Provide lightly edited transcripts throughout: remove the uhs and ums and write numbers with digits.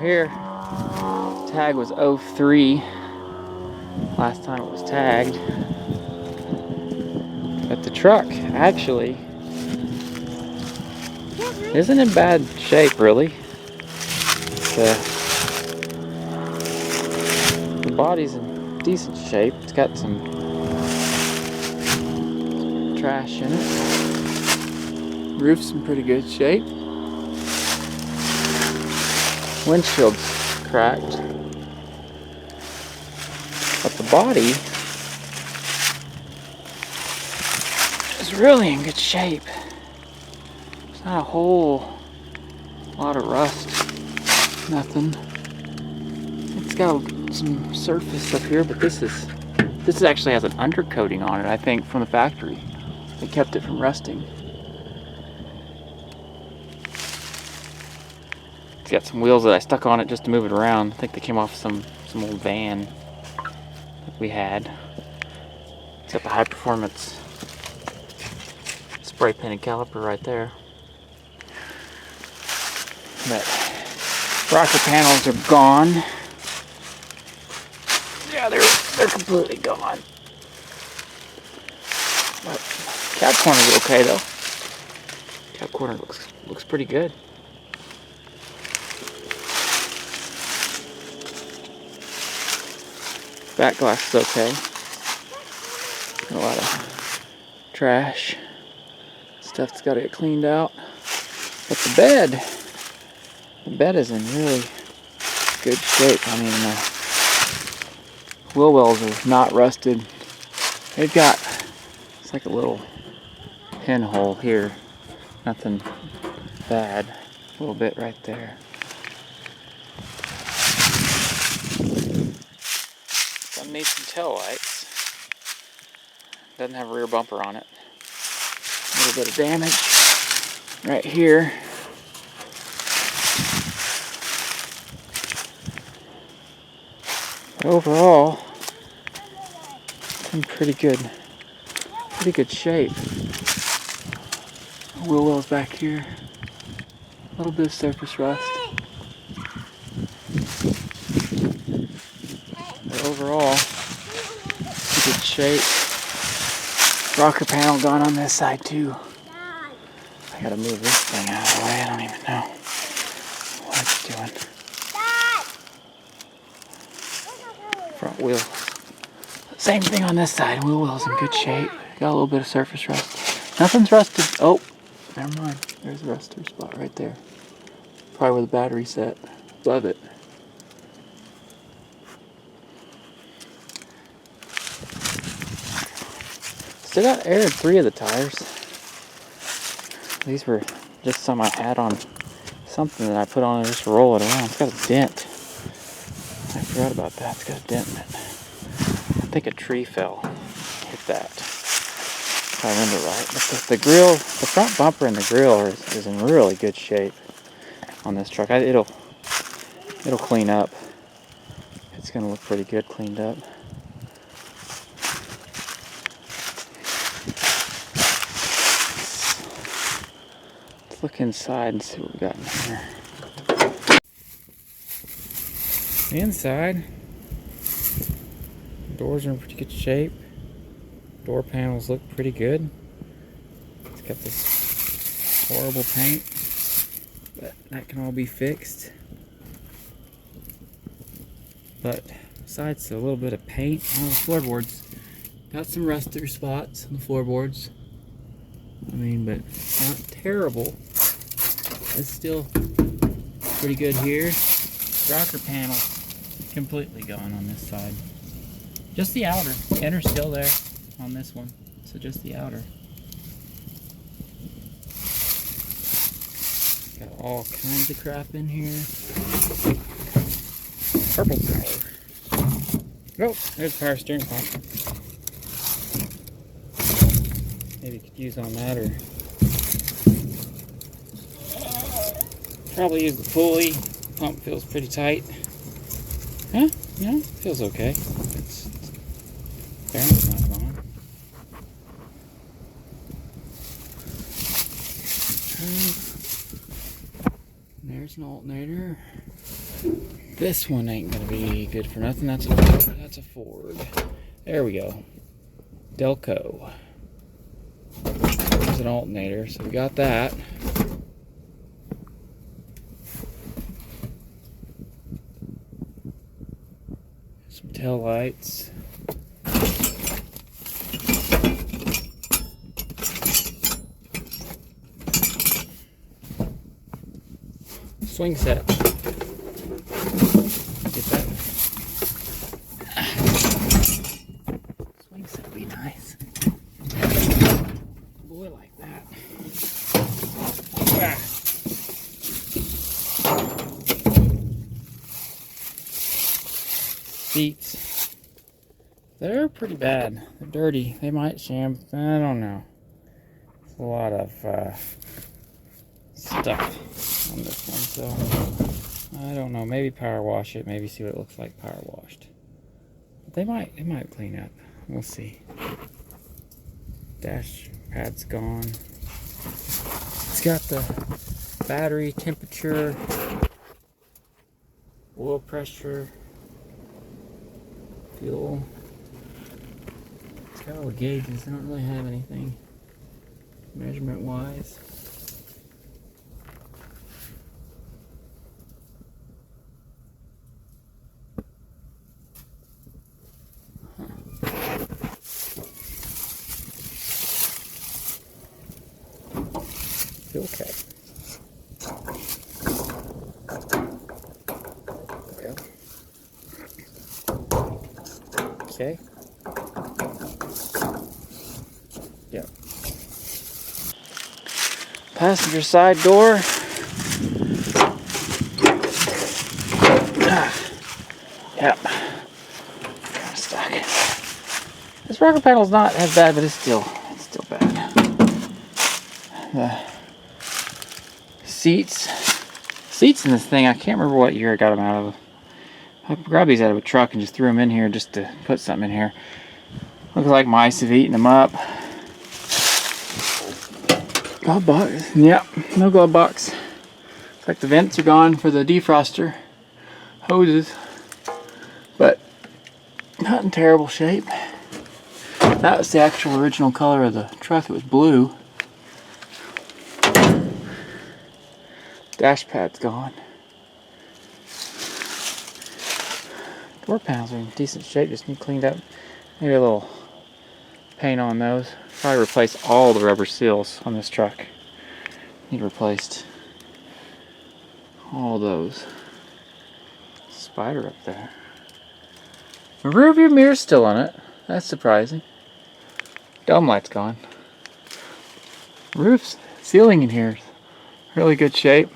here. Tag was 03. Last time it was tagged. But the truck actually isn't in bad shape, really. The body's in decent shape. It's got some trash in it. Roof's in pretty good shape. Windshield's cracked. But the body is really in good shape. There's not a whole lot of rust. Nothing. It's got some surface up here, but this actually has an undercoating on it, I think, from the factory. They kept it from rusting. It's got some wheels that I stuck on it just to move it around. I think they came off some old van that we had. It's got the high performance spray painted caliper right there. But rocker panels are gone. Yeah, they're completely gone. But cab corner's okay though. Cab corner looks pretty good. Back glass is okay. Got a lot of trash. Stuff that's got to get cleaned out. But the bed is in really good shape. I mean, the wheel wells are not rusted. They've got, it's like a little pinhole here. Nothing bad. A little bit right there. Needs some tail lights. Doesn't have a rear bumper on it. A little bit of damage right here. But overall, it's in pretty good shape. Wheel wells back here. A little bit of surface rust. Overall, good shape. Rocker panel gone on this side too. I gotta move this thing out of the way. I don't even know what it's doing. Front wheel. Same thing on this side. Wheel well's in good shape. Got a little bit of surface rust. Nothing's rusted. Oh, never mind. There's a ruster spot right there. Probably where the battery set. Above it. Still got air in 3 of the tires. These were just some I had on something that I put on and just roll it around. It's got a dent. I forgot about that. It's got a dent in it. I think a tree fell. Hit that. If I remember right. But the grill, the front bumper and the grill is in really good shape on this truck. It'll clean up. It's gonna look pretty good cleaned up. Look inside and see what we got in here. The inside, doors are in pretty good shape. Door panels look pretty good. It's got this horrible paint, but that can all be fixed. But besides a little bit of paint on the floorboards, got some rusty spots on the floorboards. I mean, but not terrible. It's still pretty good here. Rocker panel completely gone on this side. Just the outer. Inner's still there on this one. So just the outer. Got all kinds of crap in here. Purple power. Oh, there's the power steering pump. Maybe could use on that, or probably use the pulley. Pump feels pretty tight. Huh? No, feels okay. It's bearing's not gone. There's an alternator. This one ain't gonna be good for nothing. That's a Ford. There we go. Delco. There's an alternator, so we got that. Some tail lights. Swing set. Get that. Swing set would be nice. Boy, like that. Ah. Seats. They're pretty bad. They're dirty. They might sham. I don't know. It's a lot of stuff on this one, so I don't know. Maybe power wash it. Maybe see what it looks like power washed. They might clean up. We'll see. Dash pad's gone. It's got the battery, temperature, oil pressure, fuel. It's got all the gauges. I don't really have anything measurement wise. Fuel cap. There we go. Okay. Yep. Passenger side door. Yep. Kind of stuck. This rocker panel's not as bad, but it's still bad. The seats in this thing, I can't remember what year I got them out of. I grabbed these out of a truck and just threw them in here just to put something in here. Looks like mice have eaten them up. Glove box. Yep, no glove box. Looks like the vents are gone for the defroster hoses, but not in terrible shape. That was the actual original color of the truck. It was blue. Dash pad's gone. Door panels are in decent shape, just need cleaned up. Maybe a little paint on those. Probably replace all the rubber seals on this truck. Need replaced all those. Spider up there. The rear view mirror's still on it. That's surprising. Dome light's gone. Roof's ceiling in here is really good shape.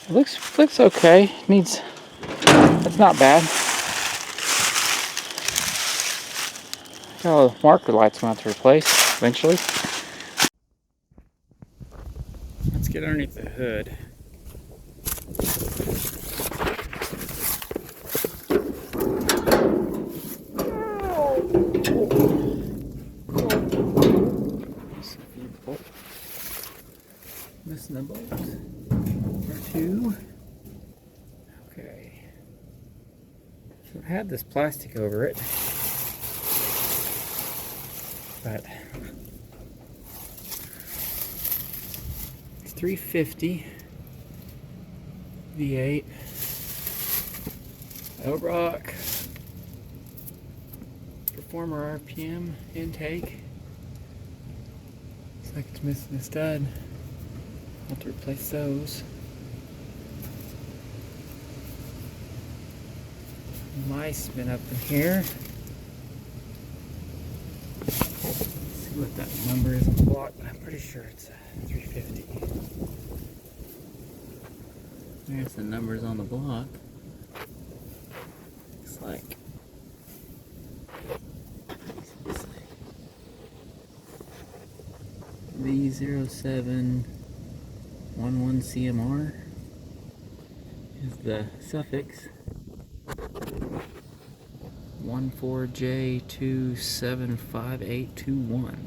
It looks okay. Needs. That's not bad. Got all the marker lights we'll have to replace eventually. Let's get underneath the hood. Missing the bolts. Or two. Okay. So it had this plastic over it, but it's 350 V8 Elbrock Performer RPM intake. Looks like it's missing a stud. I'll have to replace those. Mice been up in here. Let's see what that number is on the block. I'm pretty sure it's 350. There's the numbers on the block. Looks like. V0711CMR is the suffix. 14J275821.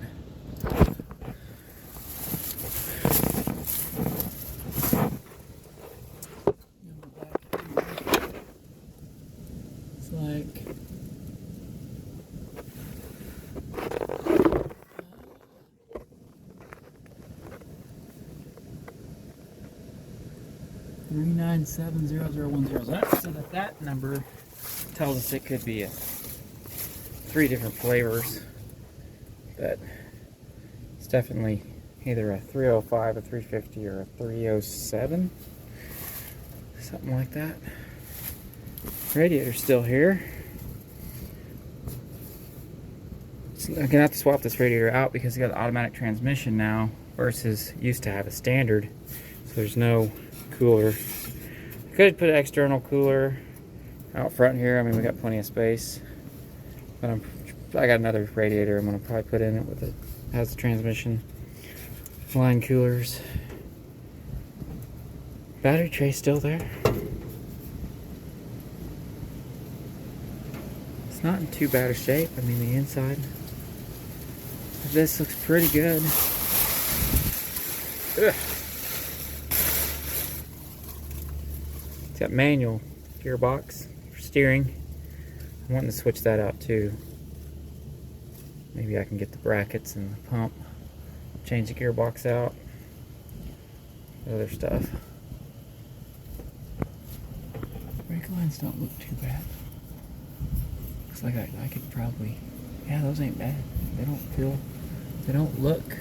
9970010. So that number tells us it could be 3 different flavors, but it's definitely either a 305, a 350, or a 307, something like that. Radiator's still here. So I'm gonna have to swap this radiator out because it's got an automatic transmission now versus used to have a standard, so there's no cooler. I could put an external cooler out front here. I mean, we got plenty of space, but I got another radiator I'm gonna probably put in it with it. Has the transmission line coolers. Battery tray still there. It's not in too bad a shape. I mean, the inside of this looks pretty good. Ugh. It's got manual gearbox for steering. I'm wanting to switch that out too. Maybe I can get the brackets and the pump, change the gearbox out, other stuff. Brake lines don't look too bad. Looks like I could probably, yeah, those ain't bad. They don't look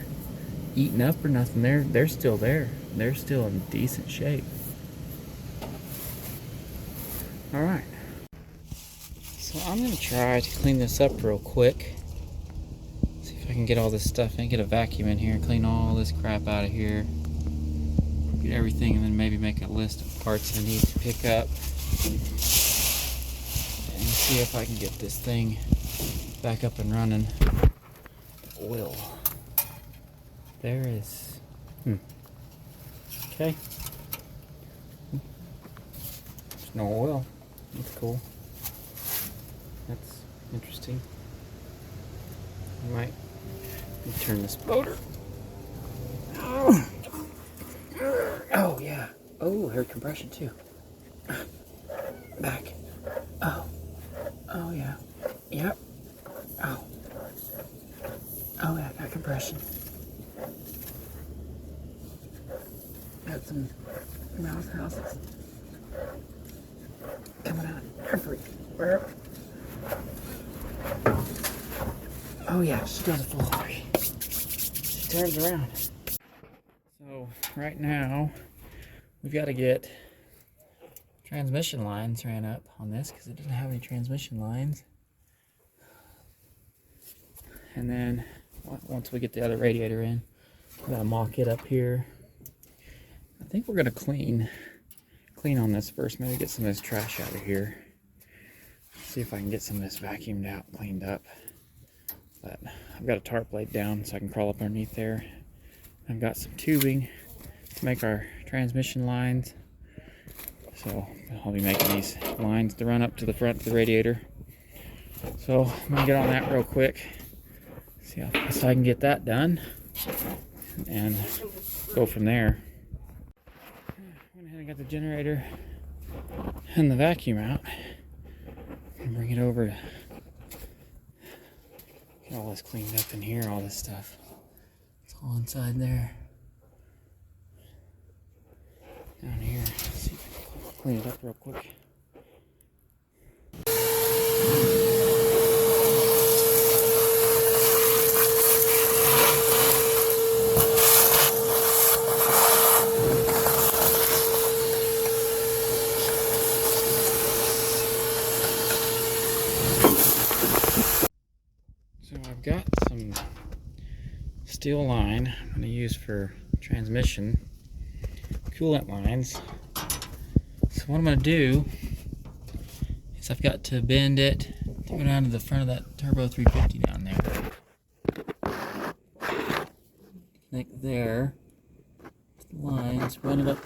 eaten up or nothing. They're still there. They're still in decent shape. All right. So I'm gonna try to clean this up real quick. See if I can get all this stuff and get a vacuum in here and clean all this crap out of here. Get everything, and then maybe make a list of parts I need to pick up. And see if I can get this thing back up and running. Oil. There is. Okay. There's no oil. That's cool. That's interesting. I might turn this motor. Oh yeah. Oh, air compression too. Back. Oh. Oh yeah. Yep. Oh. Oh yeah, got compression. Got some mouse houses coming out every. Where? Oh yeah, she does a full 3. She turns around. So right now we've got to get transmission lines ran up on this because it doesn't have any transmission lines. And then once we get the other radiator in, we gotta mock it up here. I think we're gonna clean on this first. Maybe get some of this trash out of here. See if I can get some of this vacuumed out, cleaned up. But I've got a tarp laid down so I can crawl up underneath there. I've got some tubing to make our transmission lines. So I'll be making these lines to run up to the front of the radiator. So I'm gonna get on that real quick. See how fast I can get that done. And go from there. Went ahead and got the generator and the vacuum out. And bring it over to get all this cleaned up in here, all this stuff. It's all inside there. Down here. Let's see if I can clean it up real quick. So I've got some steel line I'm going to use for transmission, coolant lines. So what I'm going to do is I've got to bend it to go down to the front of that turbo 350 down there. Connect there. Lines, run it up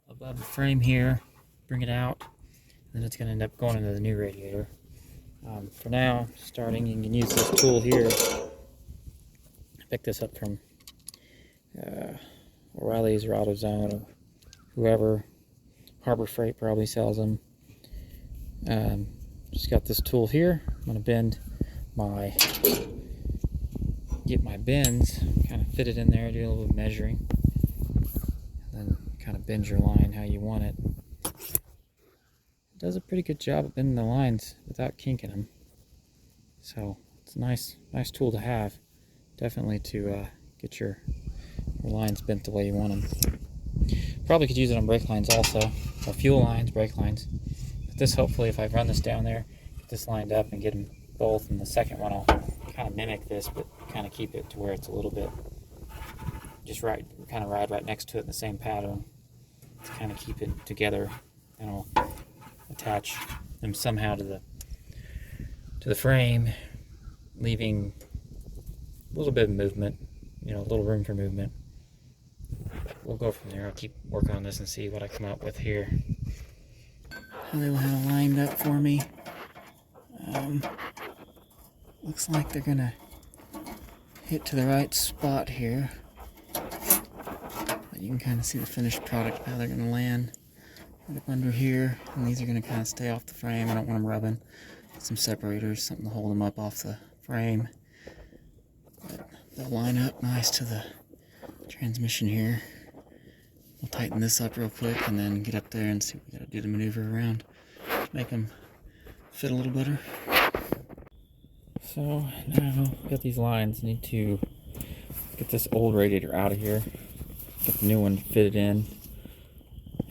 above the frame here, bring it out, and then it's going to end up going into the new radiator. For now, starting, you can use this tool here. I picked this up from O'Reilly's or AutoZone or whoever. Harbor Freight probably sells them. Just got this tool here. I'm going to get my bends, kind of fit it in there, do a little bit of measuring, and then kind of bend your line how you want it. It does a pretty good job of bending the lines without kinking them. So it's a nice tool to have. Definitely to get your lines bent the way you want them. Probably could use it on brake lines also, or fuel lines, brake lines. But this, hopefully, if I run this down there, get this lined up and get them both, and the second one I'll kind of mimic this, but kind of keep it to where it's a little bit just right, kind of ride right next to it in the same pattern to kind of keep it together, and I'll attach them somehow to the frame, leaving a little bit of movement, you know, a little room for movement. We'll go from there. I'll keep working on this and see what I come up with here. They will have it lined up for me. Looks like they're gonna hit to the right spot here. But you can kind of see the finished product, how they're gonna land right up under here. And these are gonna kind of stay off the frame. I don't want them rubbing. Some separators, something to hold them up off the frame. But they'll line up nice to the transmission here. We'll tighten this up real quick and then get up there and see what we gotta do to maneuver around to make them fit a little better. So now we got these lines. Need to get this old radiator out of here, get the new one fitted in,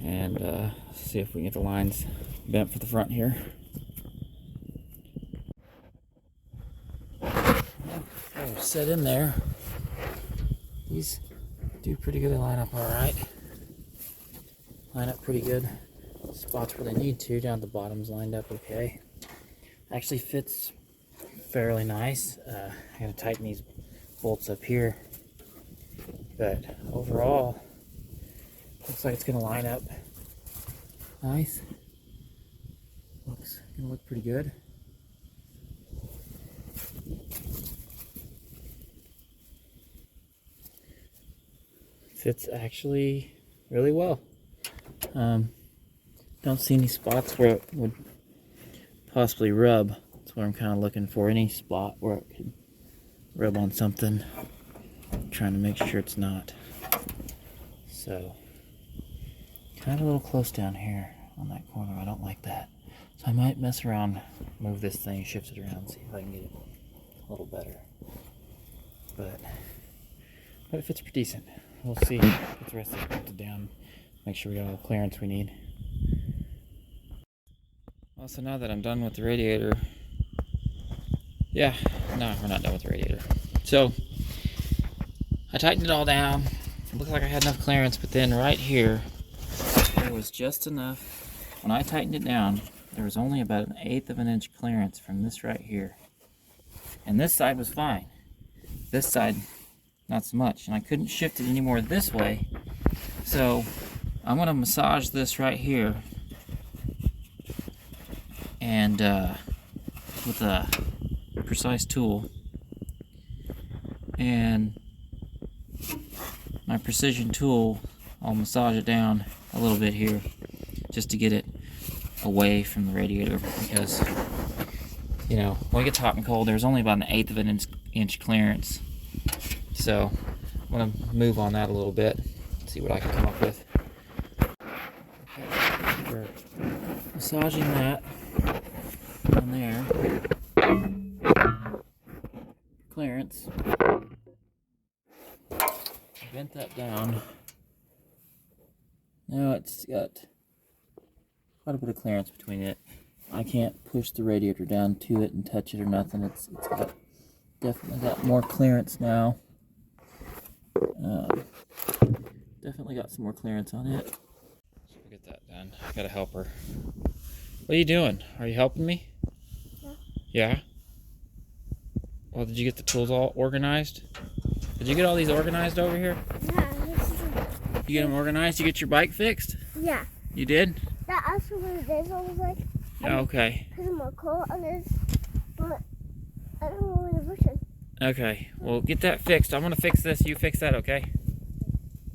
and see if we can get the lines bent for the front here. They're set in there. These do pretty good. They line up all right. Line up pretty good. Spots where they need to. Down at the bottom's lined up okay. Actually fits fairly nice. I gotta tighten these bolts up here, but overall looks like it's gonna line up nice. Looks gonna look pretty good. Fits actually really well. Don't see any spots where it would possibly rub. That's what I'm kind of looking for. Any spot where it could rub on something. I'm trying to make sure it's not. So, kind of a little close down here on that corner. I don't like that. So I might mess around, move this thing, shift it around, see if I can get it a little better. But it fits pretty decent. We'll see. Get the rest of it bolted down. Make sure we got all the clearance we need. Well, so now that I'm done with the radiator, no, we're not done with the radiator. So I tightened it all down. It looked like I had enough clearance, but then right here, there was just enough. When I tightened it down, there was only about 1/8 of an inch clearance from this right here. And this side was fine. This side, not so much. And I couldn't shift it anymore this way. So I'm going to massage this right here. And with a precise tool. And my precision tool, I'll massage it down a little bit here just to get it away from the radiator, because you know, when it gets hot and cold, there's only about 1/8 of an inch clearance. So I'm going to move on that a little bit, see what I can come up with. Okay, we're massaging that on there. Clearance. Bent that down. Now it's got quite a bit of clearance between it. I can't push the radiator down to it and touch it or nothing. It's got definitely got more clearance now. Definitely got some more clearance on it. So we'll get that done. I got a helper. What are you doing? Are you helping me? Yeah. Yeah? Well, did you get the tools all organized? Did you get all these organized over here? Yeah. You get them organized? You get your bike fixed? Yeah. You did? That also what it is. I was like, Okay. because I'm a cool on this, but I don't know where to push it. Okay. Well, get that fixed. I'm going to fix this. You fix that, okay?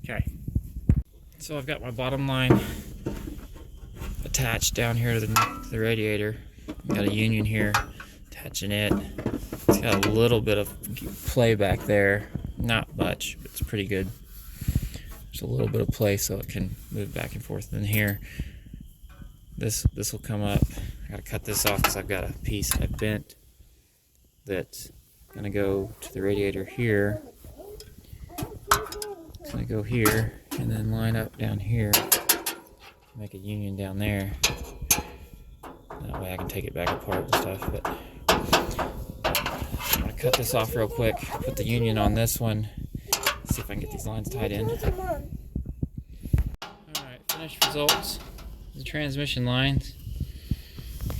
Okay. So I've got my bottom line attached down here to the radiator. I've got a union here attaching it. It's got a little bit of play back there. Not much, but it's pretty good. there's a little bit of place so it can move back and forth. And then here, this will come up. I gotta cut this off because I've got a piece I bent that's gonna go to the radiator here. It's gonna go here and then line up down here. Make a union down there. That way I can take it back apart and stuff. But I'm gonna cut this off real quick. Put the union on this one. See if I can get these lines tied in. Alright, finished results. The transmission lines.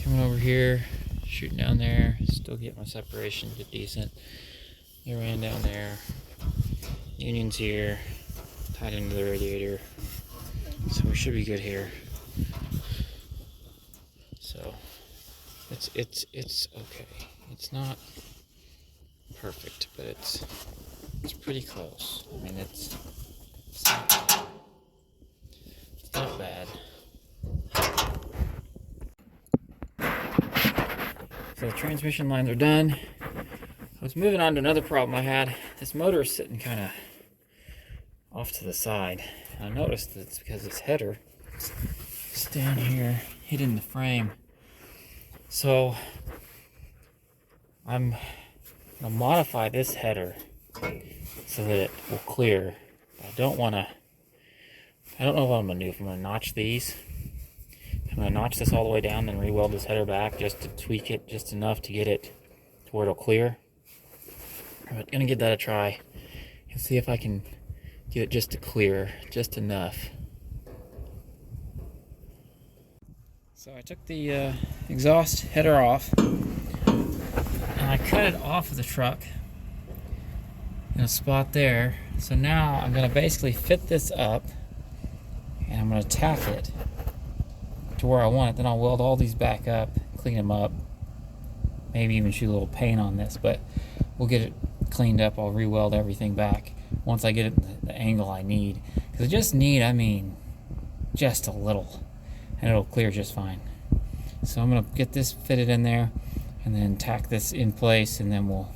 Coming over here, shooting down there. Still get my separation decent. They ran down there. Union's here. Tied into the radiator. So we should be good here. So it's okay. It's not perfect, but it's pretty close. I mean, it's not bad. So the transmission lines are done. I was moving on to another problem I had. This motor is sitting kind of off to the side. And I noticed that it's because this header is down here, hitting the frame. So I'm gonna modify this header so that it will clear. I don't know what I'm gonna do. If I'm gonna notch these, I'm gonna notch this all the way down, then re-weld this header back just to tweak it just enough to get it to where it'll clear. I'm gonna give that a try and see if I can get it just to clear, just enough. So I took the exhaust header off and I cut it off of the truck in a spot there. So now I'm going to basically fit this up and I'm going to tack it to where I want it. Then I'll weld all these back up, clean them up, maybe even shoot a little paint on this, but we'll get it cleaned up. I'll re-weld everything back once I get it the angle I need, because I just need, just a little, and it'll clear just fine. So I'm gonna get this fitted in there and then tack this in place, and then we'll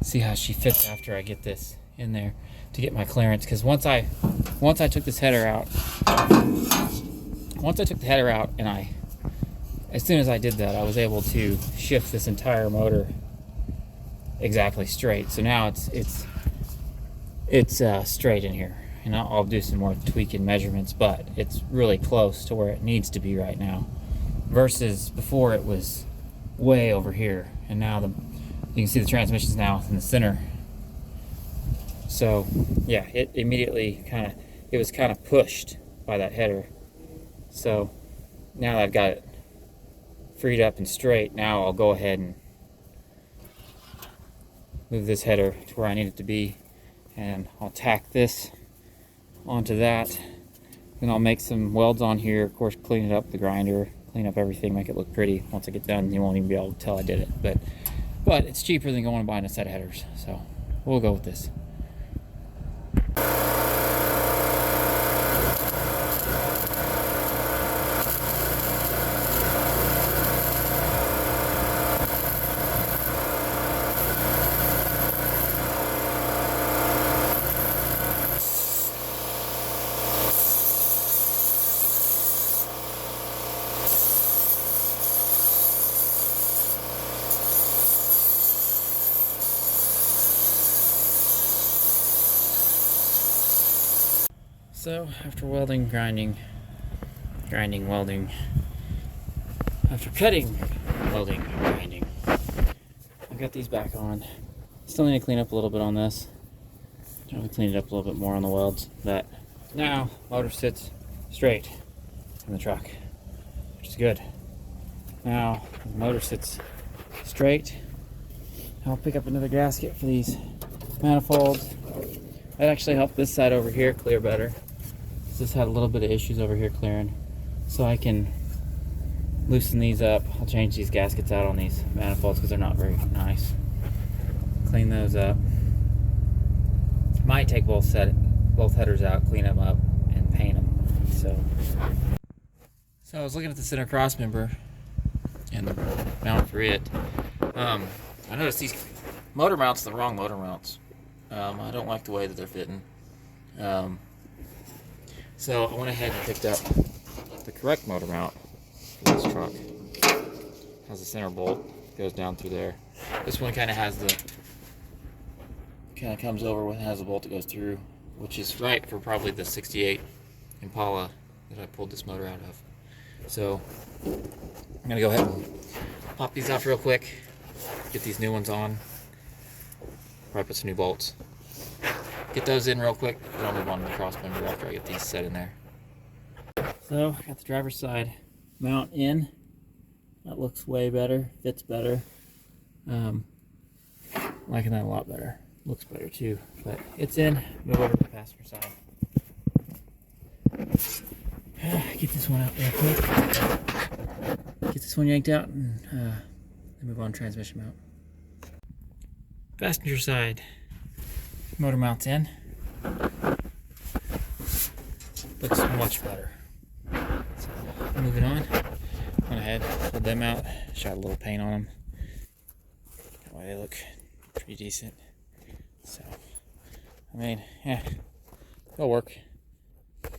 see how she fits after I get this in there to get my clearance. Because once I took this header out, and as soon as I did that, I was able to shift this entire motor exactly straight. So now it's straight in here, and I'll do some more tweaking measurements, but it's really close to where it needs to be right now, versus before it was way over here. And now you can see the transmission's now in the center. So yeah, it immediately it was kind of pushed by that header. So now that I've got it freed up and straight, now I'll go ahead and move this header to where I need it to be, and I'll tack this onto that. Then I'll make some welds on here, of course, clean it up with the grinder, clean up everything, make it look pretty. Once I get done, you won't even be able to tell I did it, but it's cheaper than going and buying a set of headers, so we'll go with this. So after welding, grinding, welding, after cutting, welding, grinding, I've got these back on. Still need to clean up a little bit on this. Trying to clean it up a little bit more on the welds. But now motor sits straight in the truck, which is good. Now the motor sits straight. I'll pick up another gasket for these manifolds. That actually helped this side over here clear better. This had a little bit of issues over here clearing, so I can loosen these up. I'll change these gaskets out on these manifolds because they're not very nice. Clean those up. Might take both headers out, clean them up, and paint them. So I was looking at the center cross member and the mount for it. I noticed these motor mounts are the wrong motor mounts. I don't like the way that they're fitting. So I went ahead and picked up the correct motor mount for this truck. Has a center bolt, goes down through there. This one kind of has the, kind of comes over with, has a bolt that goes through, which is right for probably the 68 Impala that I pulled this motor out of. So I'm gonna go ahead and pop these off real quick, get these new ones on, probably put some new bolts, get those in real quick, then I'll move on to the cross member after I get these set in there. So I got the driver's side mount in. That looks way better, fits better. Liking that a lot better. Looks better too, but it's in. Move over to the passenger side. Get this one out real quick. Get this one yanked out and then move on to transmission mount. Passenger side motor mount's in. Looks much better. So moving on. Went ahead, pulled them out, shot a little paint on them. That way they look pretty decent. So, I mean, yeah, it'll work.